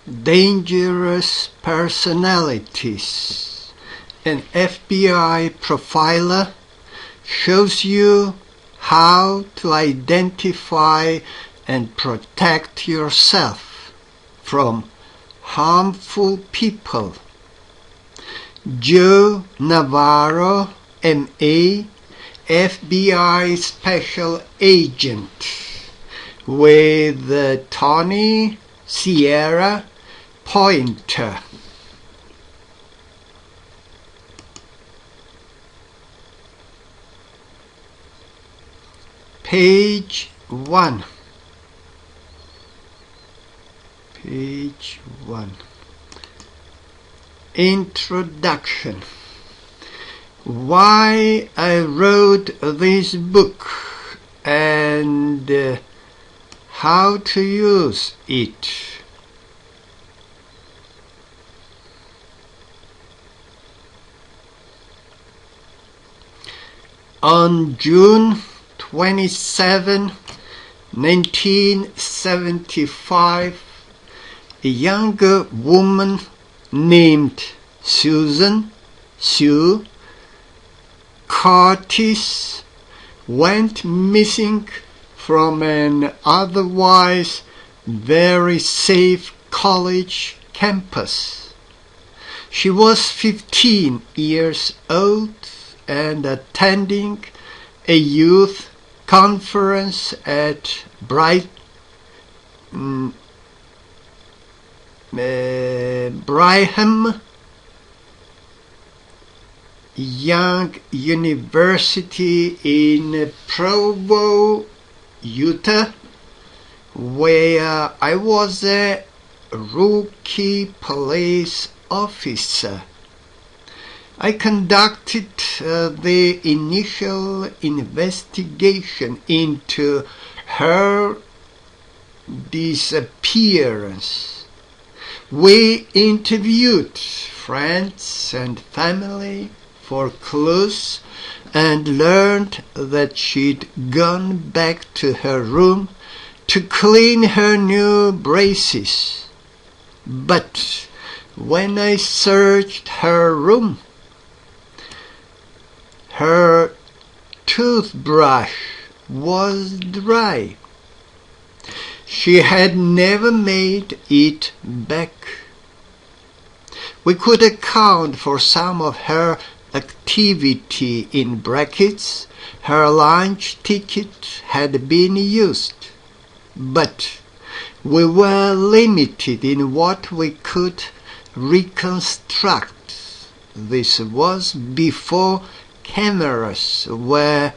Dangerous Personalities. An FBI profiler shows you how to identify and protect yourself from harmful people. J.Navarro, M.A., FBI Special Agent, with Tony Sierra Poynter. Page 1. Page 1. Introduction. Why I wrote this book and how to use it. On June 27, 1975, a younger woman named Susan Sue Curtis went missing from an otherwise very safe college campus. She was 15 years old and attending a youth conference at Brigham Young University in Provo, Utah, where I was a rookie police officer. I conducted the initial investigation into her disappearance. We interviewed friends and family for clues and learned that she'd gone back to her room to clean her new braces. But when I searched her room, her toothbrush was dry. She had never made it back. We could account for some of her activity in brackets. Her lunch ticket had been used, but we were limited in what we could reconstruct. This was before cameras were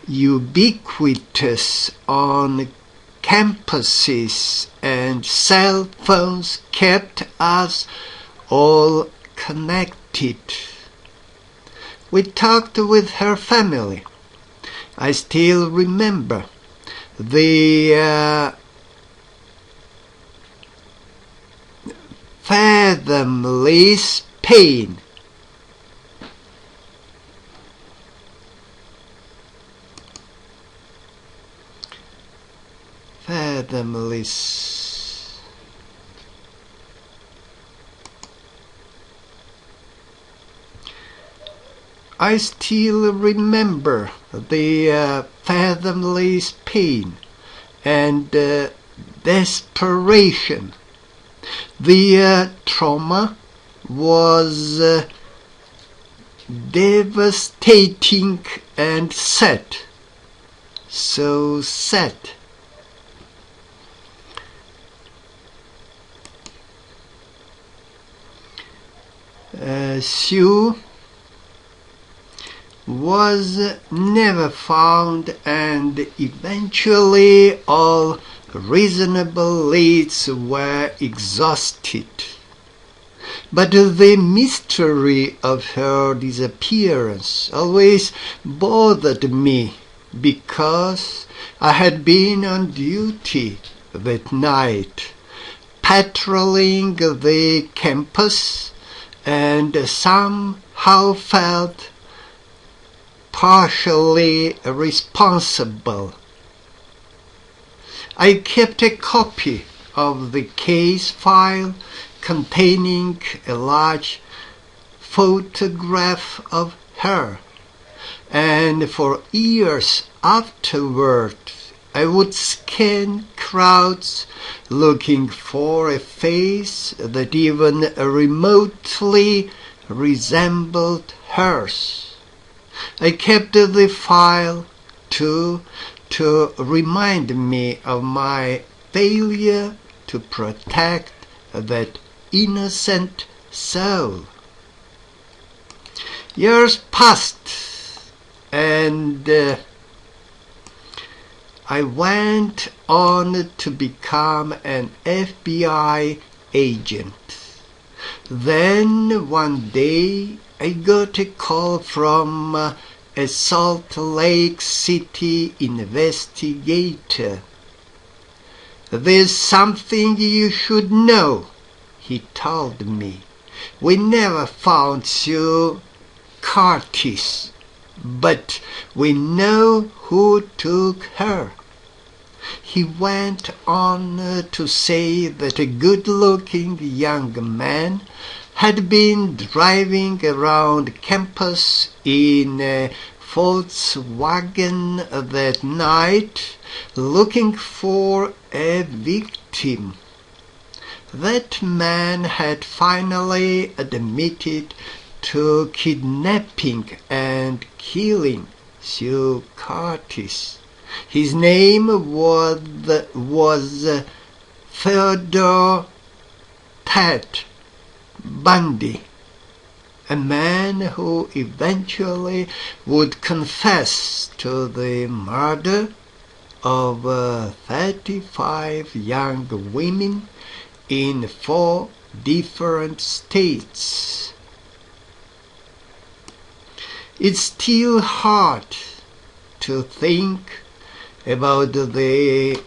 ubiquitous on campuses and cell phones kept us all connected. We talked with her family. I still remember the fathomless pain. Fathomless. I still remember the fathomless pain and desperation. The trauma was devastating and sad. So sad. Sue was never found, and eventually all reasonable leads were exhausted. But the mystery of her disappearance always bothered me because I had been on duty that night, patrolling the campus, and somehow felt partially responsible. I kept a copy of the case file containing a large photograph of her, and for years afterward I would scan crowds looking for a face that even remotely resembled hers. I kept the file to remind me of my failure to protect that innocent soul. Years passed, and I went on to become an FBI agent. Then one day I got a call from a Salt Lake City investigator. "There's something you should know," he told me. "We never found Sue Curtis, but we know who took her." He went on to say that a good-looking young man had been driving around campus in a Volkswagen that night looking for a victim. That man had finally admitted to kidnapping and killing Sue Curtis. His name was Theodore Ted Bundy, a man who eventually would confess to the murder of 35 young women in 4 different states. It's still hard to think about the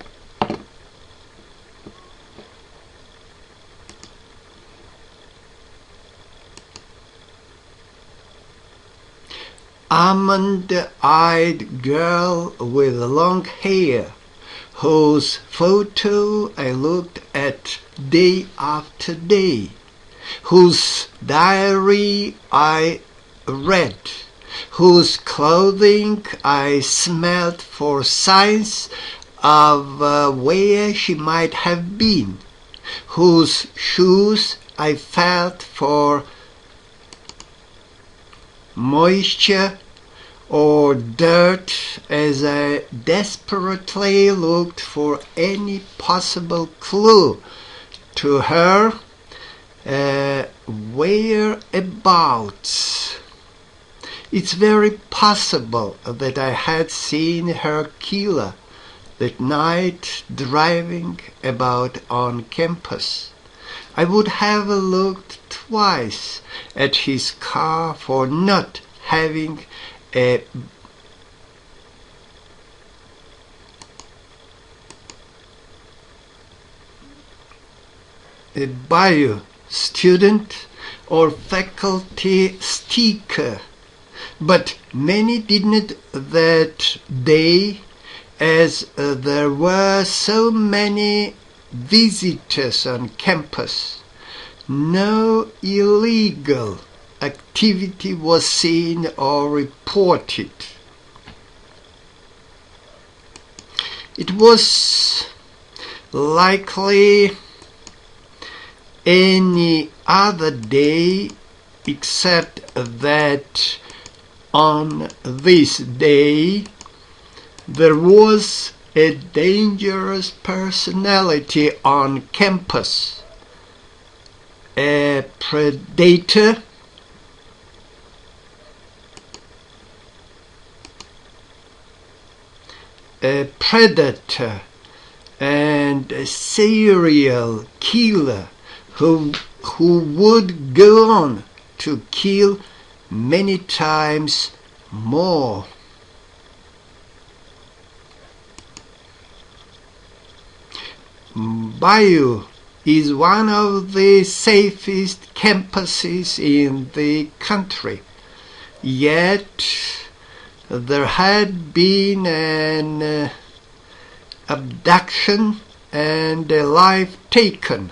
almond-eyed girl with long hair, whose photo I looked at day after day, whose diary I read, whose clothing I smelled for signs of where she might have been, whose shoes I felt for moisture or dirt as I desperately looked for any possible clue to her whereabouts. It's very possible that I had seen her killer that night driving about on campus. I would have looked twice at his car for not having a bio student or faculty sticker, but many didn't that day, as there were so many visitors on campus. No illegal activity was seen or reported. It was likely any other day except that on this day there was a dangerous personality on campus, a predator, and a serial killer who would go on to kill many times more. Bayou is one of the safest campuses in the country, yet there had been an abduction and a life taken.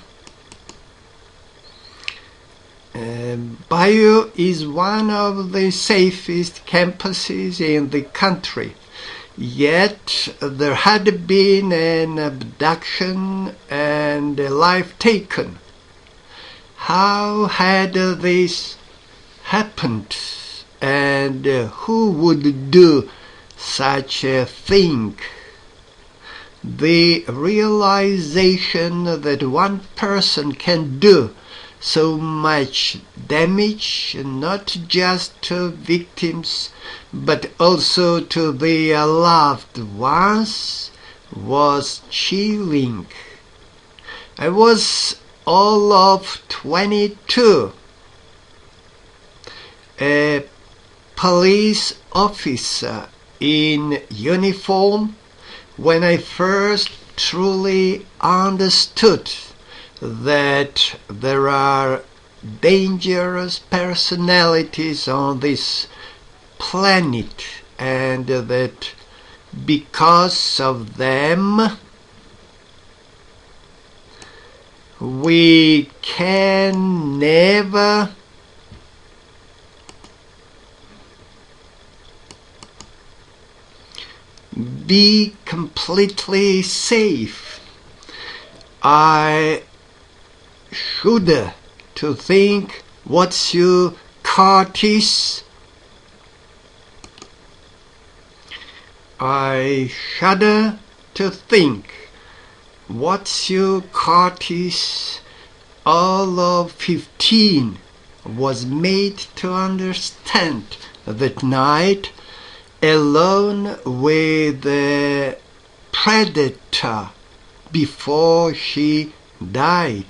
Bio is one of the safest campuses in the country, yet there had been an abduction and a life taken. How had this happened, and who would do such a thing? The realization that one person can do so much damage, not just to victims, but also to their loved ones, was chilling. I was all of 22, a police officer in uniform, when I first truly understood that there are dangerous personalities on this planet, and that because of them we can never be completely safe. I shudder to think what Socrates. I shudder to think what Socrates, all of 15, was made to understand that night, alone with the predator before she died.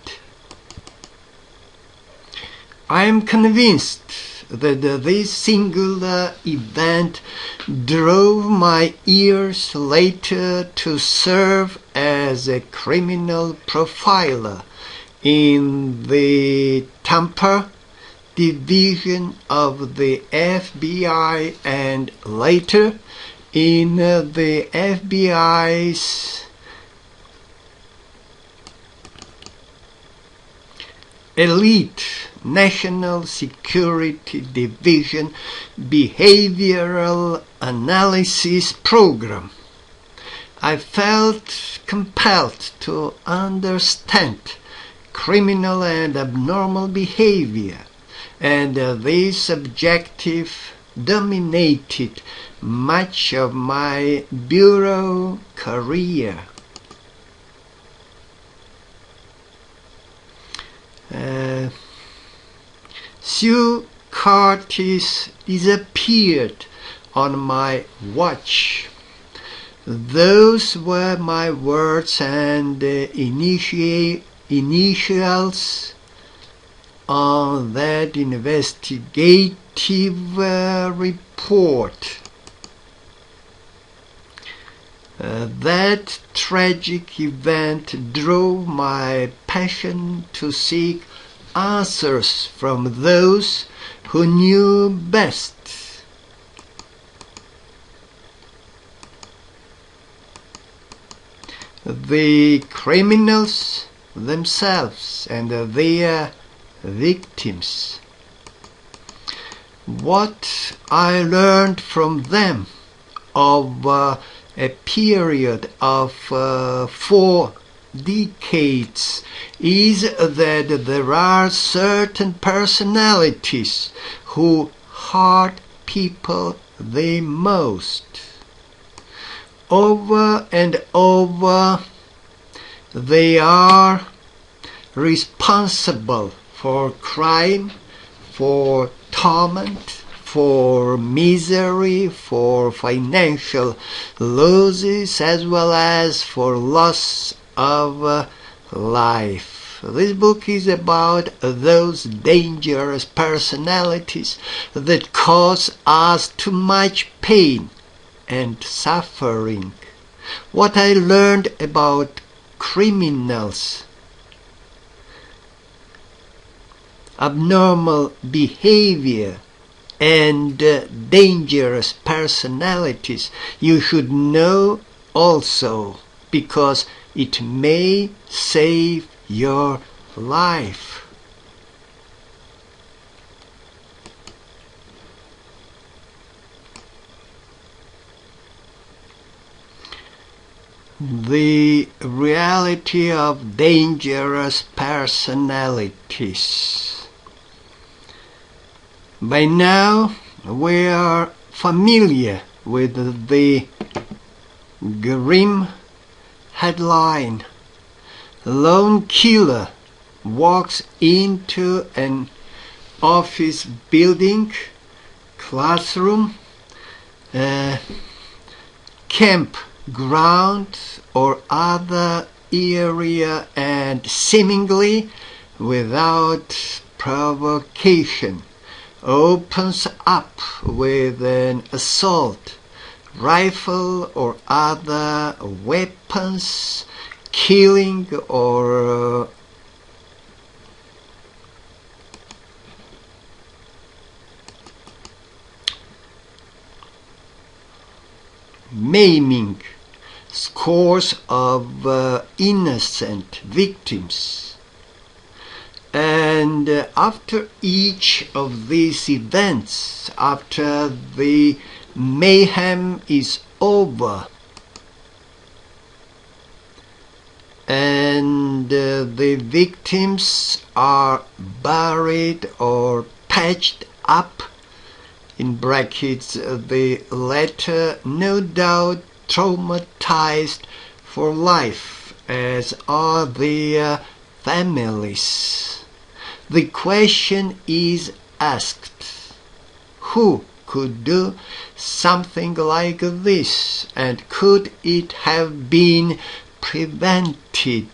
I am convinced that this singular event drove my years later to serve as a criminal profiler in the Tampa division of the FBI, and later in the FBI's elite National Security Division Behavioral Analysis Program. I felt compelled to understand criminal and abnormal behavior, and this objective dominated much of my bureau career. Socrates disappeared on my watch. Those were my words and initials on that investigative report. That tragic event drove my passion to seek answers from those who knew best. The criminals themselves and their victims. What I learned from them of a period of 4 decades is that there are certain personalities who hurt people the most. Over and over, they are responsible for crime, for torment, for misery, for financial losses, as well as for loss of life. This book is about those dangerous personalities that cause us too much pain and suffering. What I learned about criminals, abnormal behavior, and dangerous personalities, you should know also, because It may save your life. The reality of dangerous personalities. By now, we are familiar with the grim headline: Lone killer walks into an office building, classroom, campground, or other area, and seemingly without provocation opens up with an assault rifle or other weapons, killing or maiming scores of innocent victims. And after each of these events, after the mayhem is over and the victims are buried or patched up, in brackets, the latter no doubt traumatized for life, as are their families. The question is asked: who could do something like this, and could it have been prevented?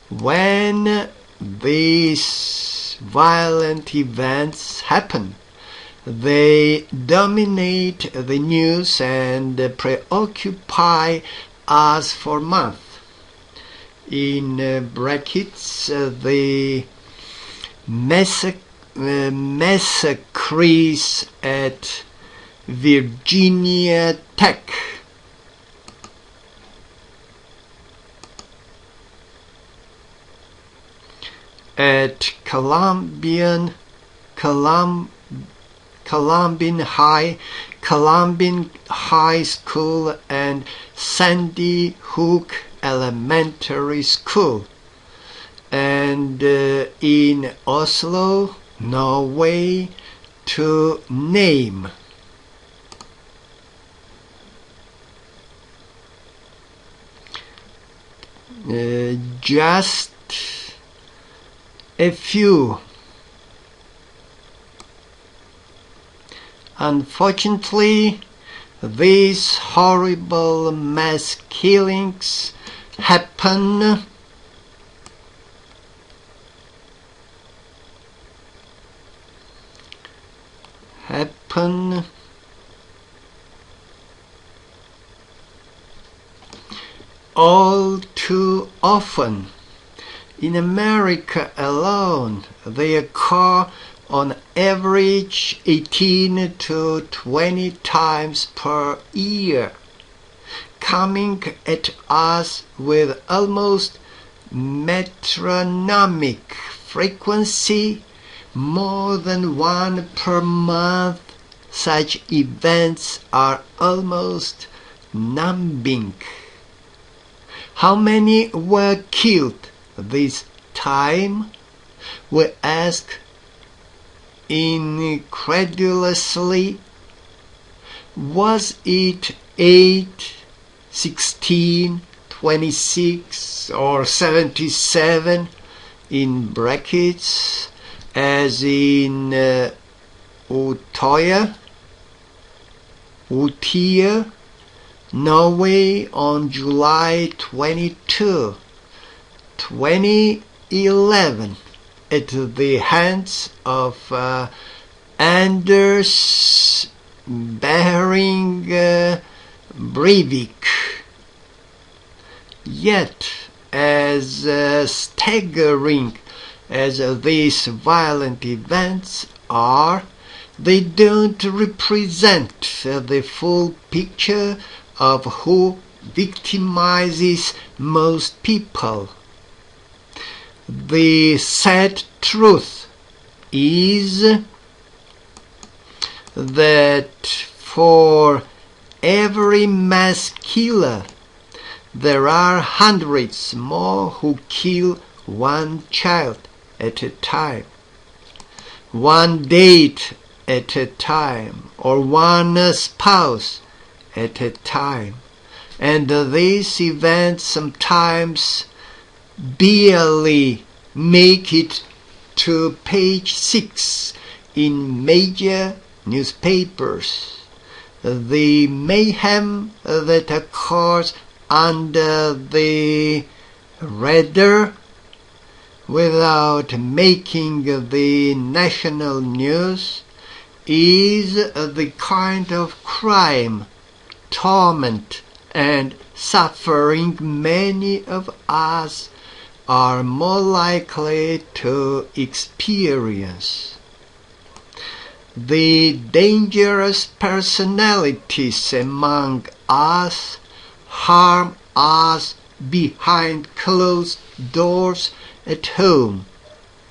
When these violent events happen, they dominate the news and preoccupy us for months. In brackets, the massacres at Virginia Tech, at Columbine High School and Sandy Hook Elementary School, and in Oslo, Norway, to name. Just a few. Unfortunately, these horrible mass killings happen all too often. In America alone, they occur on average 18 to 20 times per year, coming at us with almost metronomic frequency, more than one per month. Such events are almost numbing. How many were killed this time? We ask incredulously. Was it 8, 16, 26, or 77, in brackets, as in Utøya, Norway, on July 22, 2011, at the hands of Anders Behring Breivik. Yet, as staggering as these violent events are, they don't represent the full picture of who victimizes most people. The sad truth is that for every mass killer, there are hundreds more who kill one child at a time, one date at a time, or one spouse at a time. And these events sometimes barely make it to page 6 in major newspapers. The mayhem that occurs under the radar without making the national news is the kind of crime, torment, and suffering many of us are more likely to experience. The dangerous personalities among us harm us behind closed doors at home,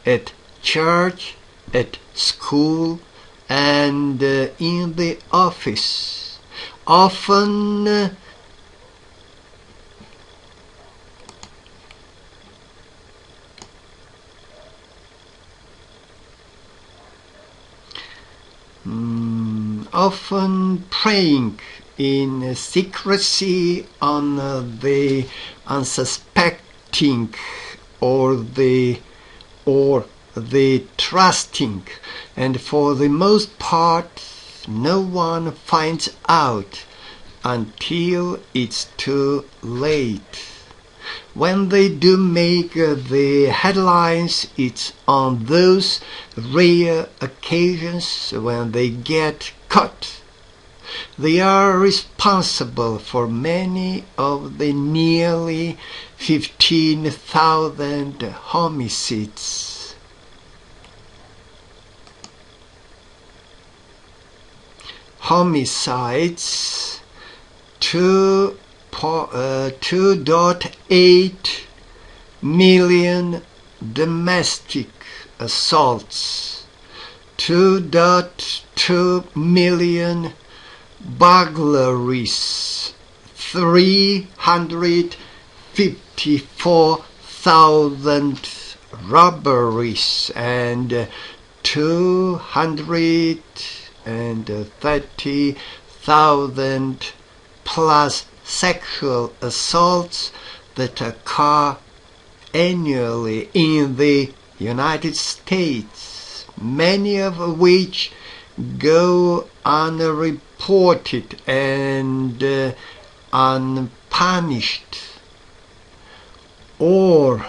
at church, at school, and in the office. Often preying in secrecy on the unsuspecting or the trusting, and for the most part no one finds out until it's too late. When they do make the headlines, it's on those rare occasions when they get caught. They are responsible for many of the nearly 15,000 homicides. Homicides, 2.8 million domestic assaults, 2.2 million burglaries, 354,000 robberies, and 230,000 plus sexual assaults that occur annually in the United States, many of which go unreported and unpunished, or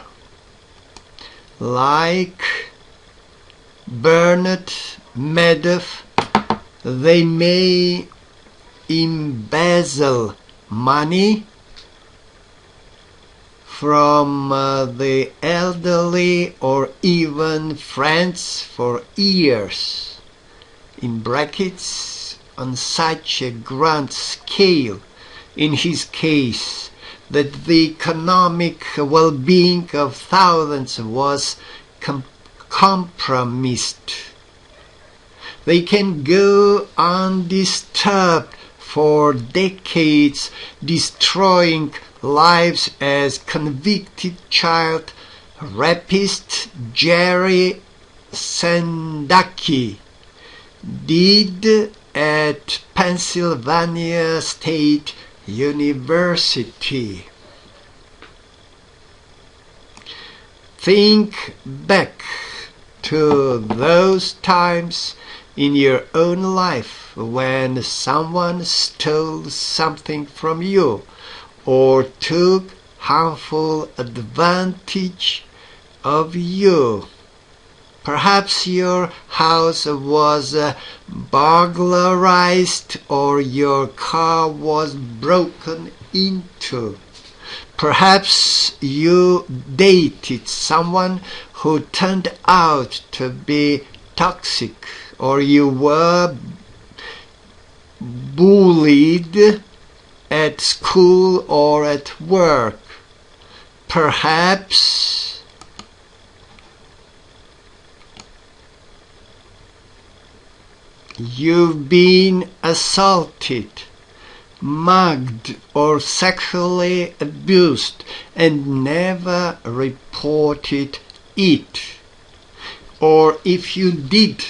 like Bernard Madoff, they may embezzle money from the elderly or even friends for years, in brackets, on such a grand scale, in his case, that the economic well-being of thousands was compromised. They can go undisturbed for decades, destroying lives, as convicted child rapist Jerry Sandusky did at Pennsylvania State University. Think back to those times in your own life when someone stole something from you or took harmful advantage of you. Perhaps your house was burglarized or your car was broken into. Perhaps you dated someone who turned out to be toxic or you were bullied at school or at work. Perhaps you've been assaulted, mugged, or sexually abused and never reported it. Or if you did,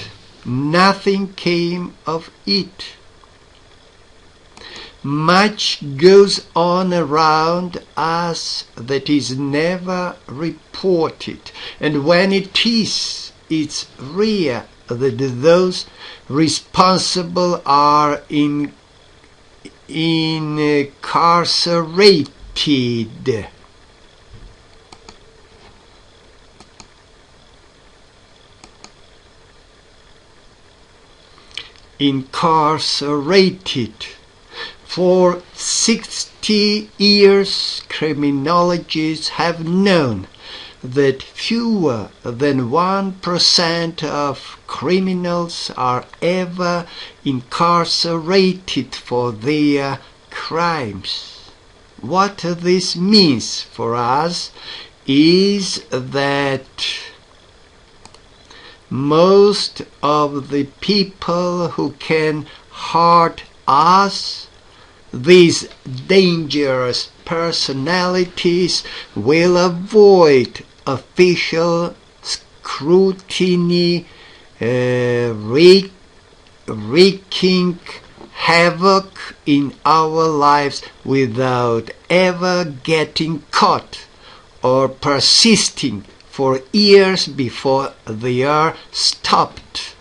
nothing came of it. Much goes on around us that is never reported, and when it is, it's rare that those responsible are incarcerated. For 60 years, criminologists have known that fewer than 1% of criminals are ever incarcerated for their crimes. What this means for us is that most of the people who can hurt us, these dangerous personalities, will avoid official scrutiny, wreaking havoc in our lives without ever getting caught or persisting for years before they are stopped.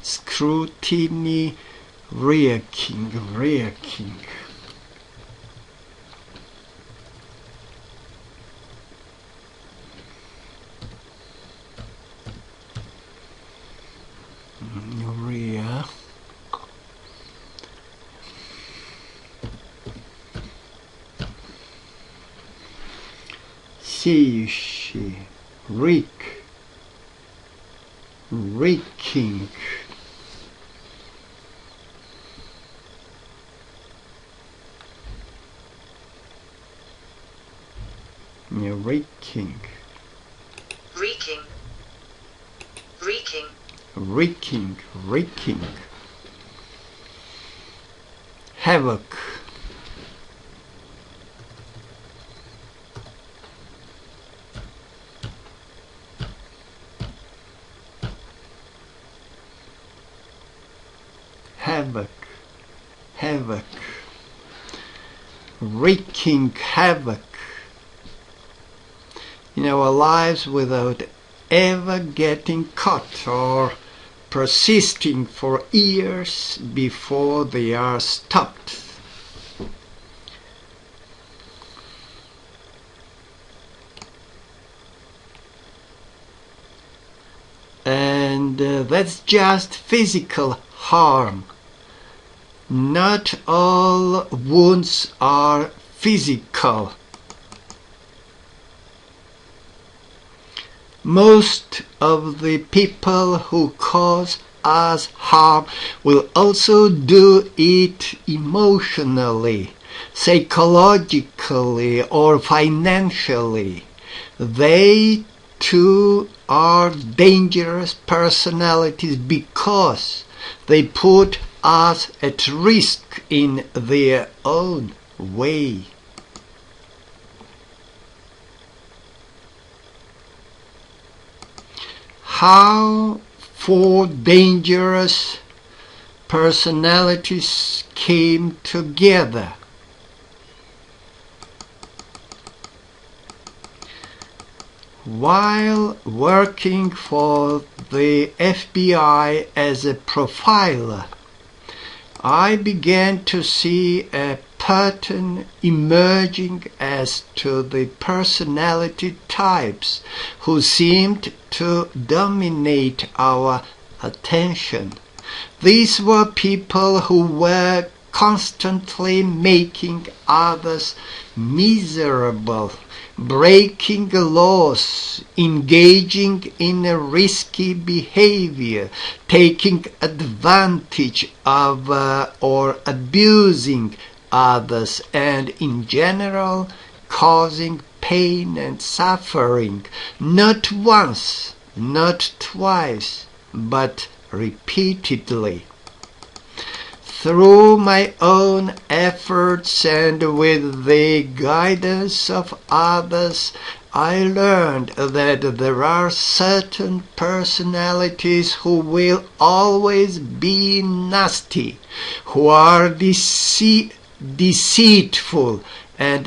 Scrutiny, wreaking. Сеющий, wreaking. Wreaking. Havoc. Wreaking havoc in our lives without ever getting caught or persisting for years before they are stopped. And that's just physical harm. Not all wounds are physical. Most of the people who cause us harm will also do it emotionally, psychologically, or financially. They too are dangerous personalities because they put us at risk in their own way. How 4 dangerous personalities came together. While working for the FBI as a profiler, I began to see a pattern emerging as to the personality types who seemed to dominate our attention. These were people who were constantly making others miserable, breaking laws, engaging in risky behavior, taking advantage of or abusing others, and in general causing pain and suffering, not once, not twice, but repeatedly. Through my own efforts and with the guidance of others, I learned that there are certain personalities who will always be nasty, who are deceitful and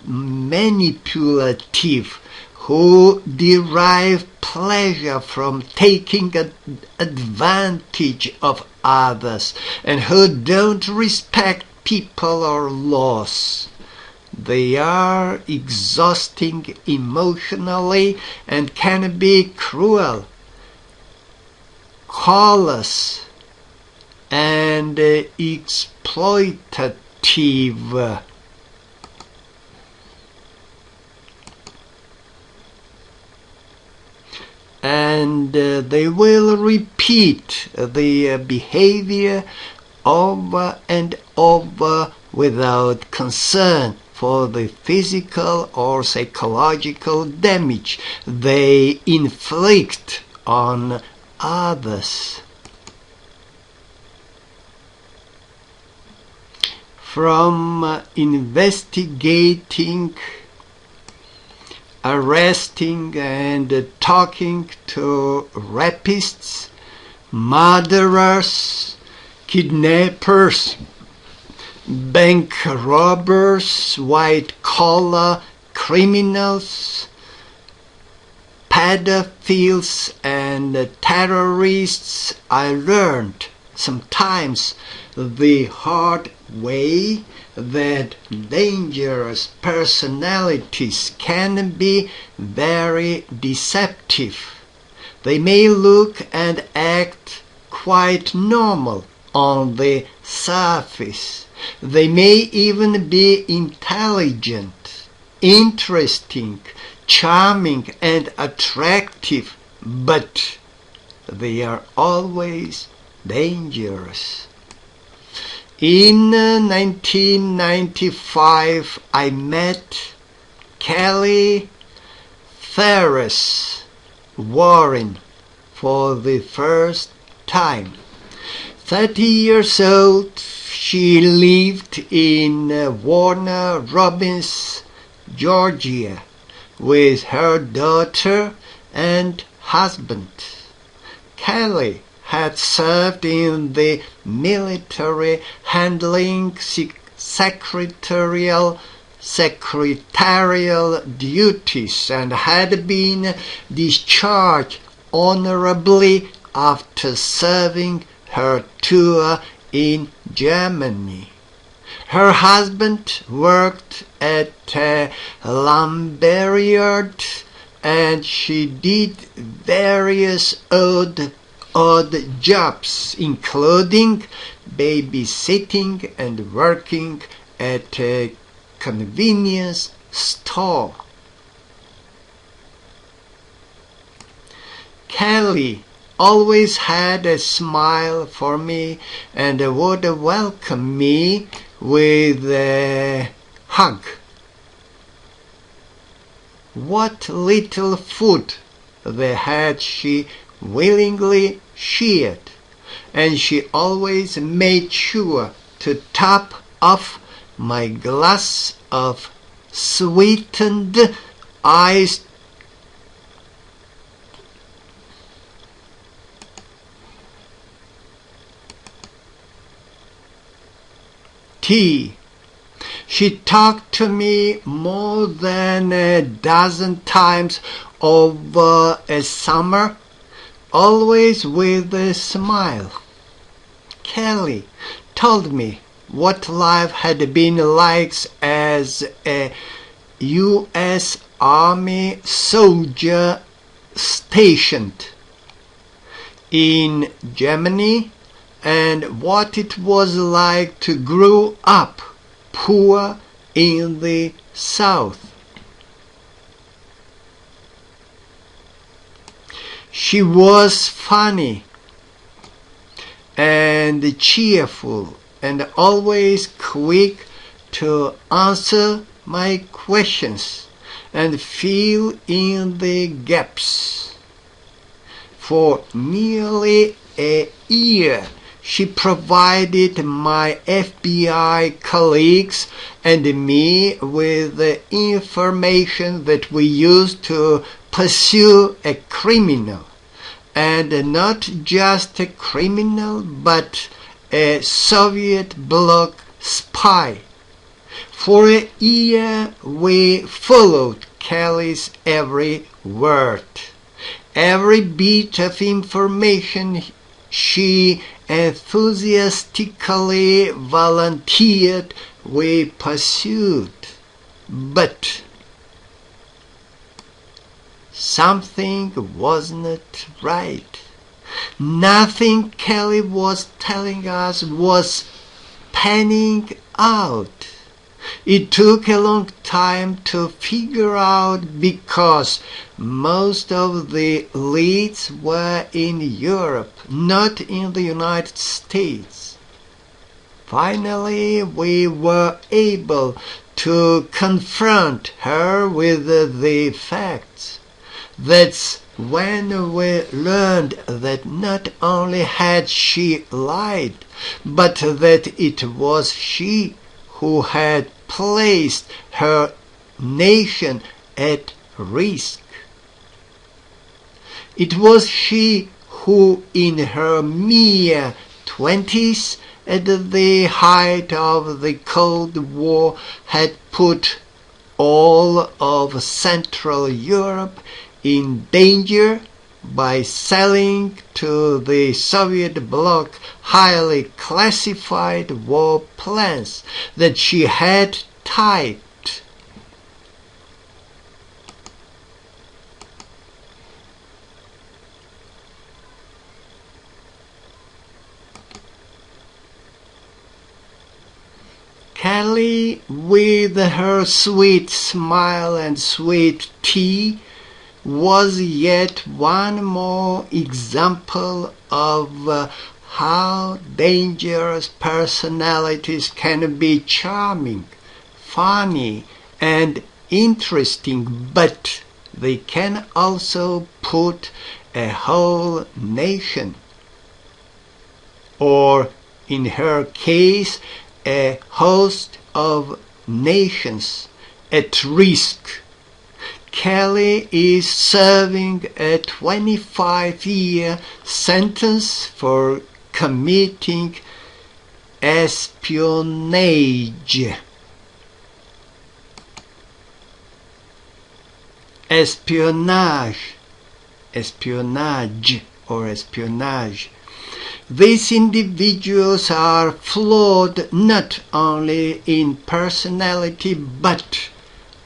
manipulative, who derive pleasure from taking advantage of others, and who don't respect people or laws. They are exhausting emotionally and can be cruel, callous, and exploitative. And they will repeat the behavior over and over without concern for the physical or psychological damage they inflict on others. From investigating, arresting and talking to rapists, murderers, kidnappers, bank robbers, white-collar criminals, pedophiles and terrorists, I learned sometimes the hard way that dangerous personalities can be very deceptive. They may look and act quite normal on the surface. They may even be intelligent, interesting, charming and attractive, but they are always dangerous. In 1995, I met Kelly Ferris Warren for the first time. 30 years old, she lived in Warner Robins, Georgia, with her daughter and husband. Kelly had served in the military, handling secretarial duties, and had been discharged honorably after serving her tour in Germany. Her husband worked at a lumberyard, and she did various odd jobs, including babysitting and working at a convenience store. Kelly always had a smile for me and would welcome me with a hug. What little food they had she willingly shared, and she always made sure to top off my glass of sweetened iced tea. She talked to me more than a dozen times over a summer, always with a smile. Kelly told me what life had been like as a U.S. Army soldier stationed in Germany and what it was like to grow up poor in the South. She was funny and cheerful and always quick to answer my questions and fill in the gaps. For nearly a year, she provided my FBI colleagues and me with the information that we used to pursue a criminal, and not just a criminal, but a Soviet bloc spy. For a year we followed Kelly's every word. Every bit of information she enthusiastically volunteered we pursued. But something wasn't right. Nothing Kelly was telling us was panning out. It took a long time to figure out because most of the leads were in Europe, not in the United States. Finally, we were able to confront her with the facts. That's when we learned that not only had she lied, but that it was she who had placed her nation at risk. It was she who, in her mere 20s, at the height of the Cold War, had put all of Central Europe in danger by selling to the Soviet bloc highly classified war plans that she had typed. Kelly, with her sweet smile and sweet tea, was yet one more example of how dangerous personalities can be charming, funny, and interesting, but they can also put a whole nation, or in her case, a host of nations, at risk. Kelly is serving a 25-year sentence for committing espionage. Espionage or espionage. These individuals are flawed not only in personality but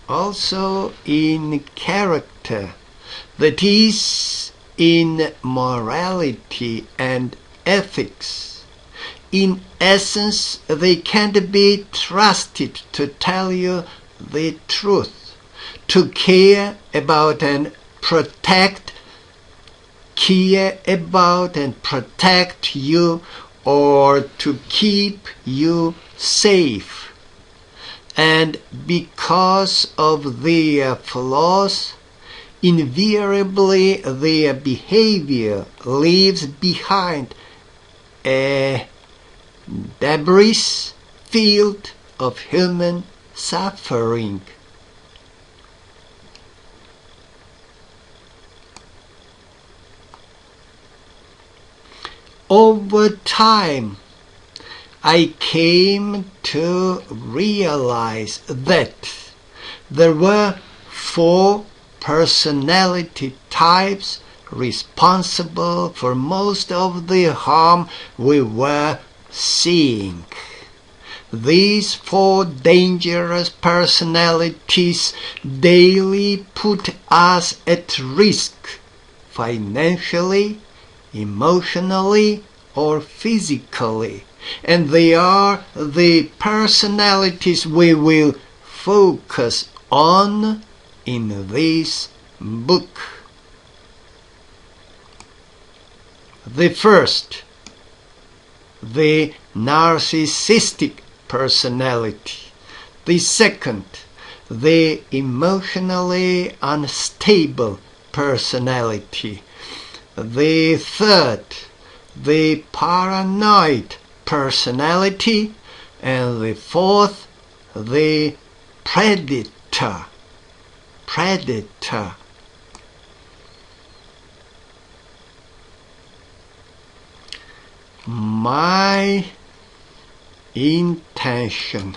also in character, that is, in morality and ethics. In essence, they can't be trusted to tell you the truth, to care about and protect you, or to keep you safe. And because of their flaws, invariably their behavior leaves behind a debris field of human suffering. Over time, I came to realize that there were 4 personality types responsible for most of the harm we were seeing. These 4 dangerous personalities daily put us at risk, financially, emotionally, or physically. And they are the personalities we will focus on in this book. The first, the narcissistic personality. The second, the emotionally unstable personality. The third, the paranoid personality. And the fourth, the predator. My intention